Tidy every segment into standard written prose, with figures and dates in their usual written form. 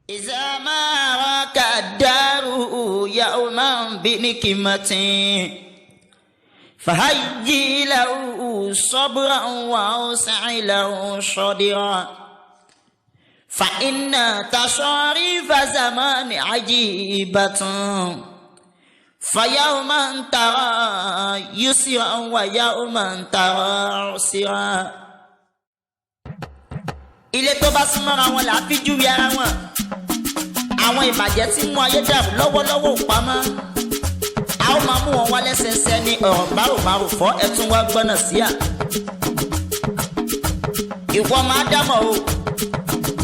إذا ما راك الدار يوما بنكمة فهيئ له صبرا وأوسع له صدرا فإن تصاريف زمان عجيبة فيوما ترى يسرا ويوما ترى عسرا. ilé tó bá súnmọ́ra wọn là á fi júwe ara wọn. àwọn ìbàjẹ́ tí mú ayé dàrú lọ́wọ́lọ́wọ́ ò pamọ́. a ó máa mú wọn wá lẹ́sẹẹsẹ ní ọ̀rọ̀ bárò fọ́ ẹ̀tún wá gbọ́nà sí à. ìwọ máa dámọ̀ o.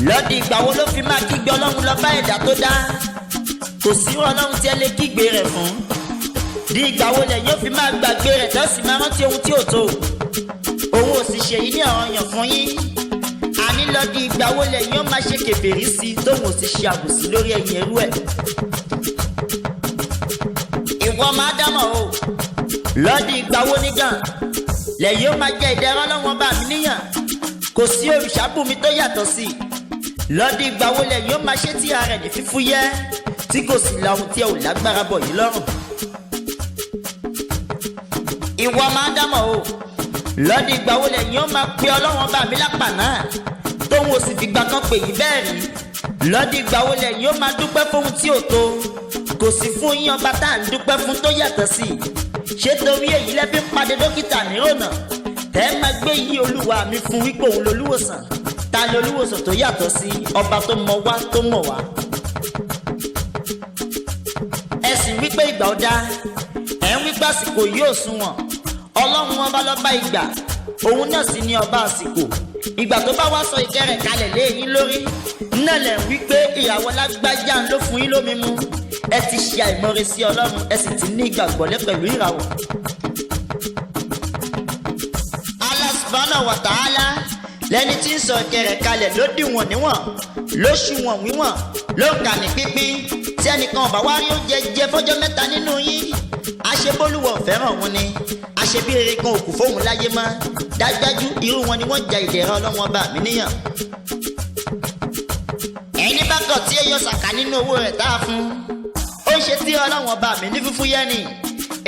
lọ́dí ìgbà wo ló fi máa kígbe ọlọ́run lọ bá ẹ̀dá tó dá. kò sí ọlọ́run tí ẹ lè kígbe rẹ̀ fún. di ìgbà wo lẹ̀ yóò fi máa gbàgbé rẹ̀ tó sì máa rántí ohun tí ò tó. òun ò sì ṣe yìí ní ọ̀ranyàn fún yín. àní lọ́dí ìgbà wo lẹ̀ yóò máa ṣe kèfèrí sí i tóun ò sì ṣe àbòsí lórí ẹ̀yìn ẹrú ẹ̀. ìwọ máa dámọ̀ o. lọ́dí ìgbà wo nígàn lẹ̀ yóò máa jẹ́ ìdẹ̀ra Ọlọ́run bá mi níyàn. kò sí òrìṣàbùnmi tó yàtọ̀ sí i. lọ́dí ìgbà wo lẹ̀ yóò máa ṣe tí ara ẹ̀ ní fífúyẹ́ tí kò sì lahun tí ẹ ò lágbára bọ̀ yìí lọ́rùn. ìwọ máa dámọ̀ o. lọ́dí ìgbà wo lẹ̀ yóò máa pe Ọlọ́run bá mi lápá náà tóun ò sì fìgbà kan pè yí bẹ́ẹ̀ rí. lọ́dí ìgbà wo lẹ̀ yóò máa dúpẹ́ fóhun tí ò tó. kò sí fún yín ọba tá à ń dúpẹ́ fún tó yàtọ̀ sí i. ṣé torí èyí lẹ́bí ń pàdé dókítà nírònà tẹ́ ẹ máa gbé yí olúwa mi fún wípé òun lolúwòsàn. ta ni olúwòsàn tó yàtọ̀ sí ọba tó mọ wá tó mọ̀ wá. ẹ sì wípé ìgbà ó dá ẹ ń wípé àsìkò yóò sunwọ̀n. ọlọ́run ọba lọ́ba ìgbà òun náà sì ní ọba àsìkò. ìgbà tó bá wá sọ ìkẹrẹ kalẹ̀ lé yín lórí náà lẹ̀ ń wípé ìràwọ̀ lágbájá ló fún yín lómi mu. ẹ ti ṣe àìmọ̀re sí ọlọ́run ẹ sì ti ní ìgbàgbọ́ lé pẹ̀lú ìràwọ̀. Allah subhanahu wa ta'ala lẹ́ni tí ń sọ ìkẹrẹ kalẹ̀ ló dìwọ̀n níwọ̀n ló ṣùwọ̀n wíwọ̀n ló ń kà ní pínpín tí ẹnìkan ọ̀bà wá rí oúnjẹ jẹ fọ́jọ́ mẹ́ta nínú yín. àṣebólúwọ̀ fẹ́ràn òun ni àṣebí rere kan òkú fóun láyé mọ́ dájúdájú irú wọn ni wọ́n ja ìdẹ̀ra Ọlọ́run ọba mi níyàn. ẹni bá kọ̀ tí èèyàn ṣàkà nínú owó rẹ̀ tá a fún ó ń ṣe tí Ọlọ́run ọba mi ní fúfú yẹn ni.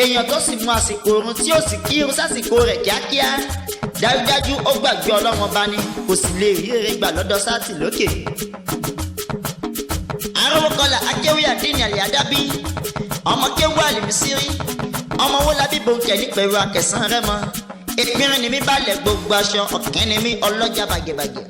èèyàn tó sì mú àsìkò oorun tí ó sì kí irun sásìkò rẹ̀ kíákíá dájúdájú ó gbàgbé Ọlọ́run ọba ni kò sì lè rí èrè gbà lọ́dọ̀ sáàtì lókè. arówókọlà akéwì àdínì àlìyádábí ọmọ kéwù àlìmísírí ọmọ owó labí bòńkẹ́ nípẹ̀rù akẹsàn rẹ mọ́ ìpínrin ni mi balẹ̀ gbogbo aṣọ ọ̀kẹ́ ni mi ọlọ́jà bàgẹ̀bàgẹ̀.